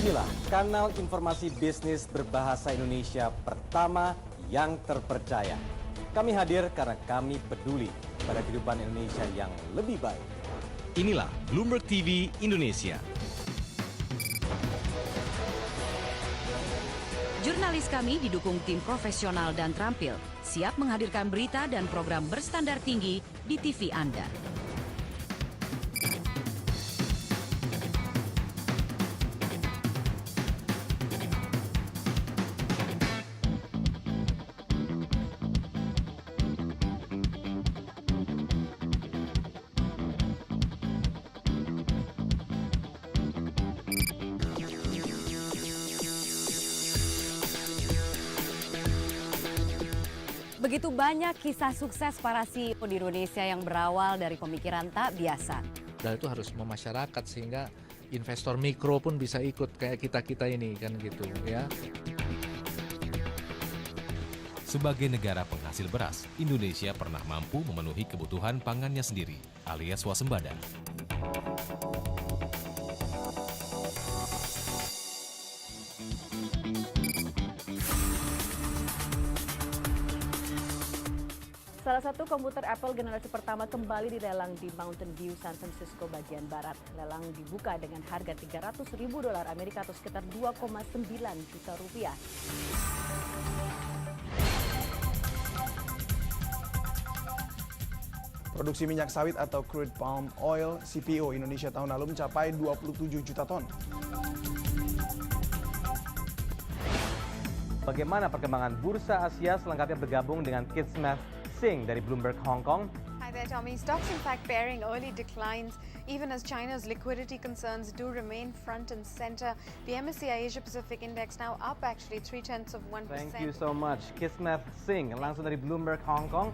Inilah kanal informasi bisnis berbahasa Indonesia pertama yang terpercaya. Kami hadir karena kami peduli pada kehidupan Indonesia yang lebih baik. Inilah Bloomberg TV Indonesia. Jurnalis kami didukung tim profesional dan terampil, siap menghadirkan berita dan program berstandar tinggi di TV Anda. Begitu banyak kisah sukses para CEO di Indonesia yang berawal dari pemikiran tak biasa. Dan itu harus memasyarakat sehingga investor mikro pun bisa ikut kayak kita-kita ini kan gitu ya. Sebagai negara penghasil beras, Indonesia pernah mampu memenuhi kebutuhan pangannya sendiri, alias swasembada. Salah satu komputer Apple generasi pertama kembali dilelang di Mountain View, San Francisco bagian barat. Lelang dibuka dengan harga $300.000 Amerika atau sekitar 2,9 juta rupiah. Produksi minyak sawit atau crude palm oil CPO Indonesia tahun lalu mencapai 27 juta ton. Bagaimana perkembangan bursa Asia selengkapnya bergabung dengan Kismet Singh dari Bloomberg Hong Kong. Hi there, Tommy. Stocks in fact bearing early declines even as China's liquidity concerns do remain front and center. The MSCI Asia Pacific Index now up actually 0.3%. Thank you so much. Kismet Singh langsung dari Bloomberg Hong Kong.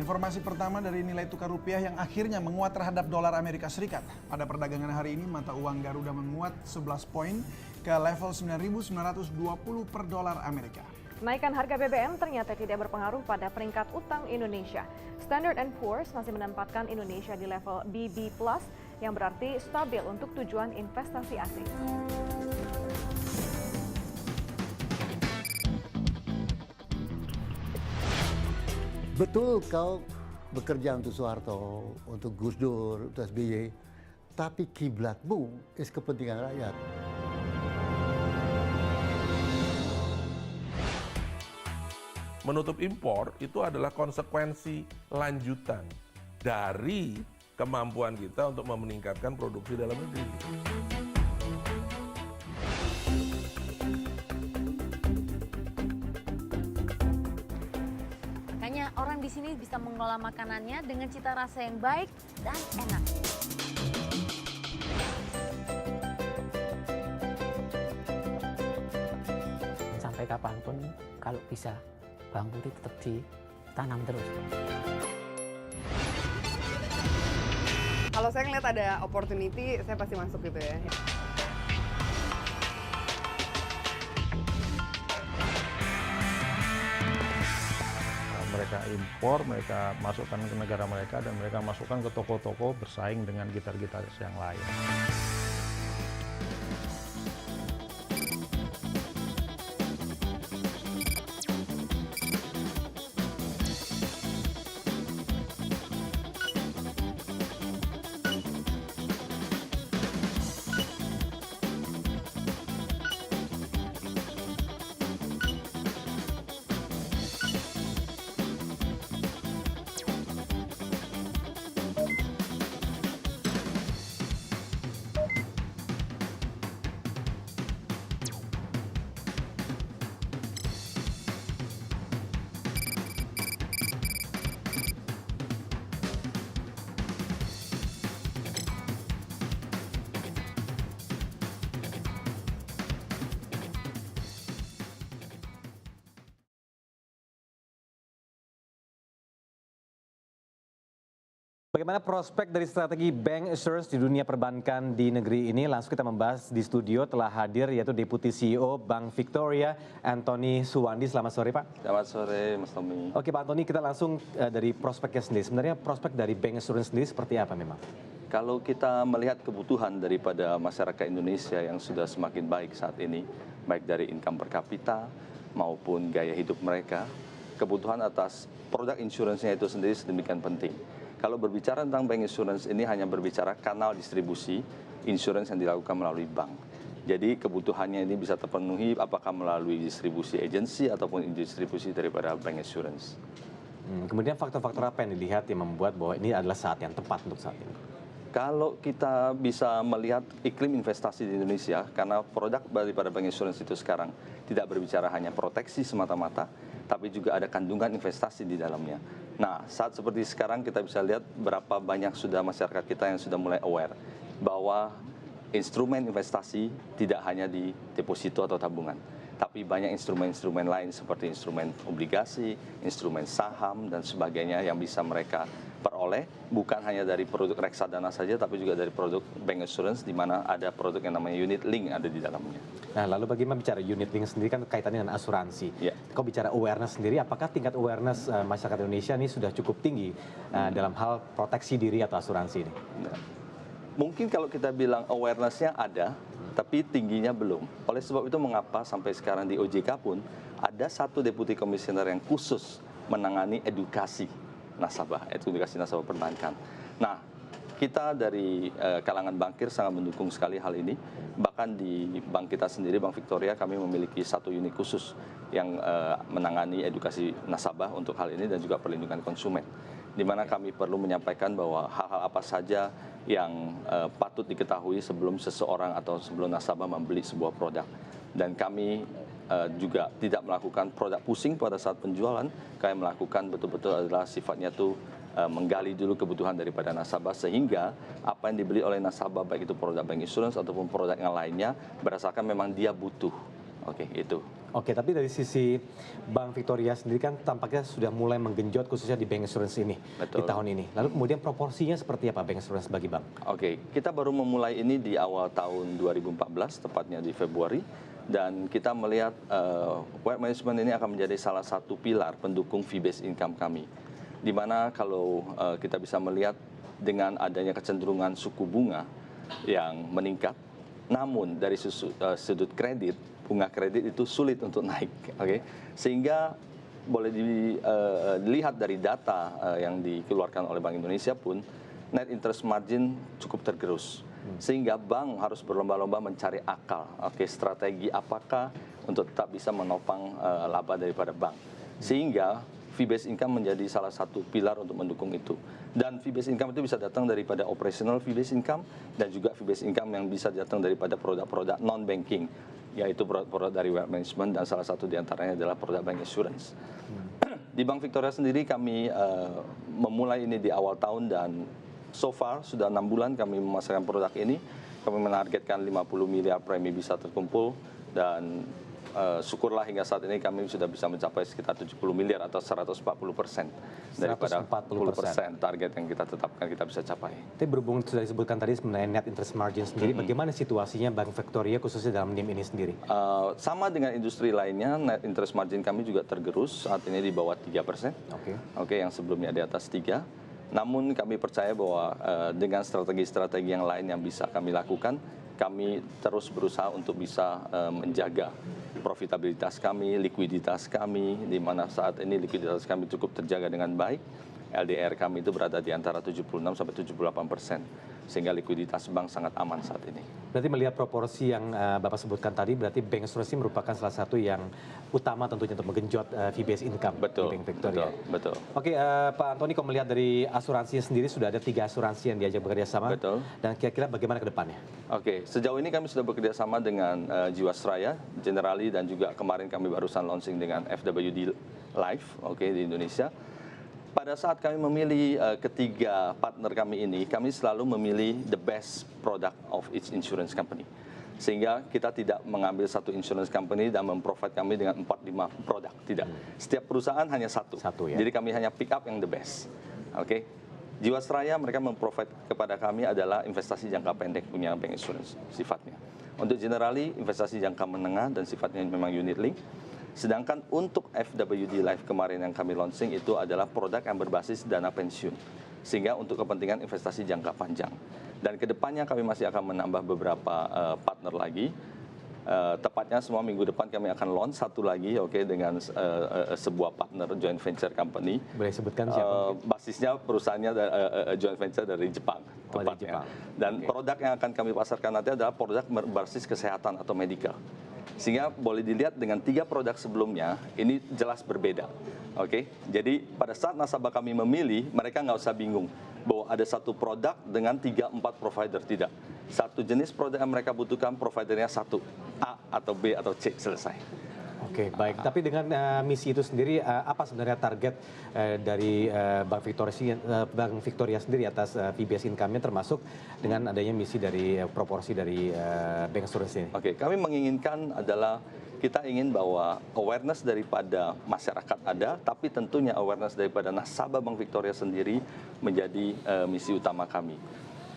Informasi pertama dari nilai tukar rupiah yang akhirnya menguat terhadap dolar Amerika Serikat. Pada perdagangan hari ini, mata uang Garuda menguat 11 poin ke level 9.920 per dolar Amerika. Kenaikan harga BBM ternyata tidak berpengaruh pada peringkat utang Indonesia. Standard & Poor's masih menempatkan Indonesia di level BB+, yang berarti stabil untuk tujuan investasi asing. Betul kau bekerja untuk Soeharto, untuk Gus Dur, untuk SBY, tapi kiblatmu is kepentingan rakyat. Menutup impor itu adalah konsekuensi lanjutan dari kemampuan kita untuk meningkatkan produksi dalam negeri. Makanya orang di sini bisa mengelola makanannya dengan cita rasa yang baik dan enak. Sampai kapanpun kalau bisa bawang putih tetap ditanam terus. Kalau saya ngeliat ada opportunity, saya pasti masuk gitu ya. Mereka impor, mereka masukkan ke negara mereka dan mereka masukkan ke toko-toko bersaing dengan gitar-gitaris yang lain. Bagaimana prospek dari strategi bank assurance di dunia perbankan di negeri ini? Langsung kita membahas di studio telah hadir yaitu Deputi CEO Bank Victoria, Antony Suwandi. Selamat sore Pak. Selamat sore Mas Tommy. Oke Pak Antony, kita langsung dari prospeknya sendiri. Sebenarnya prospek dari bank assurance sendiri seperti apa memang? kalau kita melihat kebutuhan daripada masyarakat Indonesia yang sudah semakin baik saat ini, baik dari income per kapita maupun gaya hidup mereka, kebutuhan atas produk insurance-nya itu sendiri sedemikian penting. Kalau berbicara tentang bank insurance ini hanya berbicara kanal distribusi insurance yang dilakukan melalui bank. Jadi kebutuhannya ini bisa terpenuhi apakah melalui distribusi agensi ataupun distribusi daripada bank insurance. Kemudian faktor-faktor apa yang dilihat yang membuat bahwa ini adalah saat yang tepat untuk saat ini? Kalau kita bisa melihat iklim investasi di Indonesia, karena produk daripada bank insurance itu sekarang tidak berbicara hanya proteksi semata-mata, tapi juga ada kandungan investasi di dalamnya. Nah, saat seperti sekarang kita bisa lihat berapa banyak sudah masyarakat kita yang sudah mulai aware bahwa instrumen investasi tidak hanya di deposito atau tabungan, tapi banyak instrumen-instrumen lain seperti instrumen obligasi, instrumen saham, dan sebagainya yang bisa mereka peroleh bukan hanya dari produk reksadana saja, tapi juga dari produk bank insurance, di mana ada produk yang namanya unit link ada di dalamnya. Nah, lalu bagaimana bicara unit link sendiri kan kaitannya dengan asuransi. Ya. Kau bicara awareness sendiri, apakah tingkat awareness masyarakat Indonesia ini sudah cukup tinggi dalam hal proteksi diri atau asuransi ini? Mungkin kalau kita bilang awareness-nya ada, tapi tingginya belum. Oleh sebab itu mengapa sampai sekarang di OJK pun ada satu deputi komisioner yang khusus menangani edukasi nasabah, edukasi nasabah perbankan. Nah, kita dari kalangan bankir sangat mendukung sekali hal ini. Bahkan di bank kita sendiri, Bank Victoria, kami memiliki satu unit khusus yang menangani edukasi nasabah untuk hal ini dan juga perlindungan konsumen. Di mana kami perlu menyampaikan bahwa hal-hal apa saja yang patut diketahui sebelum seseorang atau sebelum nasabah membeli sebuah produk. Dan kami juga tidak melakukan produk pusing pada saat penjualan. Kami melakukan betul-betul adalah sifatnya tuh menggali dulu kebutuhan daripada nasabah, sehingga apa yang dibeli oleh nasabah, baik itu produk bank insurance ataupun produk yang lainnya, berdasarkan memang dia butuh. Oke, itu. Oke, tapi dari sisi Bank Victoria sendiri kan tampaknya sudah mulai menggenjot khususnya di bank insurance ini. Betul. Di tahun ini. Lalu kemudian proporsinya seperti apa bank insurance bagi bank? Oke, kita baru memulai ini di awal tahun 2014, tepatnya di Februari. Dan kita melihat wealth management ini akan menjadi salah satu pilar pendukung fee-based income kami. Di mana kalau kita bisa melihat dengan adanya kecenderungan suku bunga yang meningkat, namun dari sudut kredit, bunga kredit itu sulit untuk naik, sehingga boleh dilihat dari data yang dikeluarkan oleh Bank Indonesia pun, net interest margin cukup tergerus, sehingga bank harus berlomba-lomba mencari akal, strategi apakah untuk tetap bisa menopang laba daripada bank, sehingga fee-based income menjadi salah satu pilar untuk mendukung itu. Dan fee-based income itu bisa datang daripada operational fee-based income dan juga fee-based income yang bisa datang daripada produk-produk non-banking, yaitu produk-produk dari wealth management, dan salah satu diantaranya adalah produk bank insurance. Di Bank Victoria sendiri kami memulai ini di awal tahun, dan so far sudah 6 bulan kami memasarkan produk ini. Kami menargetkan 50 miliar premi bisa terkumpul, dan syukurlah hingga saat ini kami sudah bisa mencapai sekitar 70 miliar atau 140% daripada 10% target yang kita tetapkan kita bisa capai. Tapi berhubung sudah disebutkan tadi mengenai net interest margin sendiri, bagaimana situasinya Bank Victoria khususnya dalam NIM ini sendiri? Sama dengan industri lainnya, net interest margin kami juga tergerus saat ini di bawah 3%. Yang sebelumnya di atas 3%. Namun kami percaya bahwa dengan strategi-strategi yang lain yang bisa kami lakukan, kami terus berusaha untuk bisa menjaga profitabilitas kami, likuiditas kami, di mana saat ini likuiditas kami cukup terjaga dengan baik. LDR kami itu berada di antara 76 sampai 78%, sehingga likuiditas bank sangat aman saat ini. Berarti melihat proporsi yang Bapak sebutkan tadi, berarti bank insurance merupakan salah satu yang utama tentunya untuk menggenjot fee-based income di Bank Victoria. Betul. Oke, Pak Antoni, kalau melihat dari asuransi sendiri sudah ada 3 asuransi yang diajak bekerja sama. Betul. Dan kira-kira bagaimana ke depannya? Oke, sejauh ini kami sudah bekerja sama dengan Jiwasraya, Generali, dan juga kemarin kami barusan launching dengan FWD Life, di Indonesia. Pada saat kami memilih ketiga partner kami ini, kami selalu memilih the best product of each insurance company. Sehingga kita tidak mengambil satu insurance company dan memprovide kami dengan 4-5 produk. Tidak. Setiap perusahaan hanya satu. Jadi kami hanya pick up yang the best. Jiwasraya mereka memprovide kepada kami adalah investasi jangka pendek punya bank insurance sifatnya. Untuk Generali, investasi jangka menengah dan sifatnya memang unit link. Sedangkan untuk FWD Life kemarin yang kami launching itu adalah produk yang berbasis dana pensiun. sehingga untuk kepentingan investasi jangka panjang. Dan kedepannya kami masih akan menambah beberapa partner lagi. Tepatnya semua minggu depan kami akan launch satu lagi, dengan sebuah partner joint venture company. Boleh sebutkan siapa? Basisnya perusahaannya joint venture dari Jepang, tepatnya. Dan produk yang akan kami pasarkan nanti adalah produk berbasis kesehatan atau medical. Sehingga boleh dilihat dengan 3 produk sebelumnya, ini jelas berbeda. Jadi pada saat nasabah kami memilih, mereka nggak usah bingung bahwa ada satu produk dengan 3-4 provider, tidak. Satu jenis produk yang mereka butuhkan, providernya satu, A atau B atau C, selesai. Oke, baik. Tapi dengan misi itu sendiri, apa sebenarnya target dari Bank Victoria sendiri atas fee-based income-nya, termasuk dengan adanya misi dari proporsi dari Bank Insurance ini? Kami menginginkan adalah kita ingin bahwa awareness daripada masyarakat ada, tapi tentunya awareness daripada nasabah Bank Victoria sendiri menjadi misi utama kami.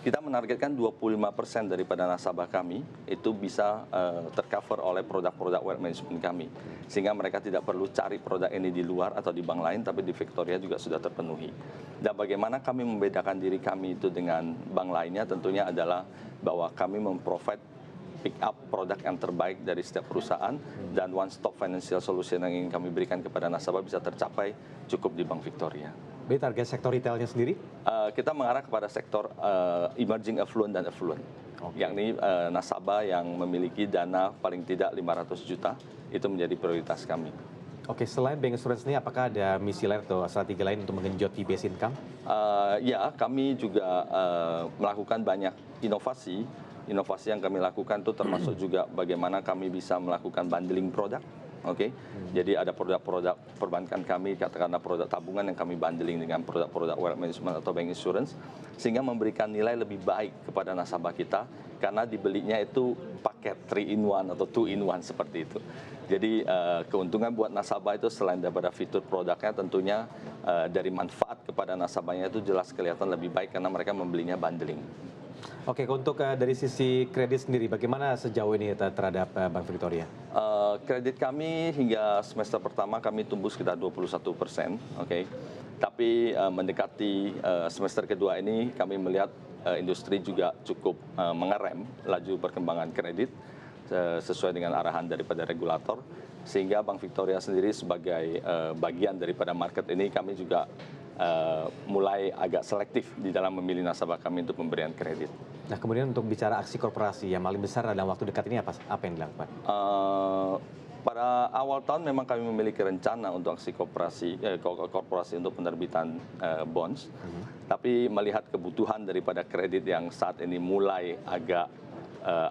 Kita menargetkan 25% daripada nasabah kami itu bisa tercover oleh produk-produk wealth management kami. Sehingga mereka tidak perlu cari produk ini di luar atau di bank lain, tapi di Victoria juga sudah terpenuhi. Dan bagaimana kami membedakan diri kami itu dengan bank lainnya, tentunya adalah bahwa kami memprovide pick up produk yang terbaik dari setiap perusahaan, dan one stop financial solution yang ingin kami berikan kepada nasabah bisa tercapai cukup di Bank Victoria. Jadi target sektor retailnya sendiri? Kita mengarah kepada sektor emerging affluent dan affluent, yakni nasabah yang memiliki dana paling tidak 500 juta, itu menjadi prioritas kami. Selain Bank Insurance ini, apakah ada misi lain atau strategi lain untuk menggenjot fee-based income? Ya, kami juga melakukan banyak inovasi. Inovasi yang kami lakukan itu termasuk juga bagaimana kami bisa melakukan bundling produk. Jadi ada produk-produk perbankan kami, katakanlah produk tabungan yang kami bundling dengan produk-produk wealth management atau bank insurance, sehingga memberikan nilai lebih baik kepada nasabah kita, karena dibelinya itu paket 3 in 1 atau 2 in 1 seperti itu. Jadi keuntungan buat nasabah itu selain daripada fitur produknya, tentunya dari manfaat kepada nasabahnya itu jelas kelihatan lebih baik karena mereka membelinya bundling. Untuk dari sisi kredit sendiri, bagaimana sejauh ini terhadap Bank Victoria? Kredit kami hingga semester pertama kami tumbuh sekitar 21%. Tapi mendekati semester kedua ini kami melihat industri juga cukup mengerem laju perkembangan kredit sesuai dengan arahan daripada regulator, sehingga Bank Victoria sendiri sebagai bagian daripada market ini, kami juga mulai agak selektif di dalam memilih nasabah kami untuk pemberian kredit. Nah, kemudian untuk bicara aksi korporasi yang paling besar dalam waktu dekat ini apa yang dilakukan? Pada awal tahun memang kami memiliki rencana untuk aksi korporasi untuk penerbitan bonds, tapi melihat kebutuhan daripada kredit yang saat ini mulai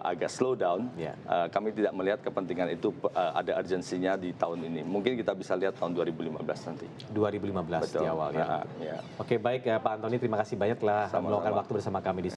agak slow down, kami tidak melihat kepentingan itu ada urgensinya di tahun ini. Mungkin kita bisa lihat tahun 2015 nanti. 2015 di awal ya. Oke, baik Pak Antoni, terima kasih banyak telah meluangkan waktu bersama kami di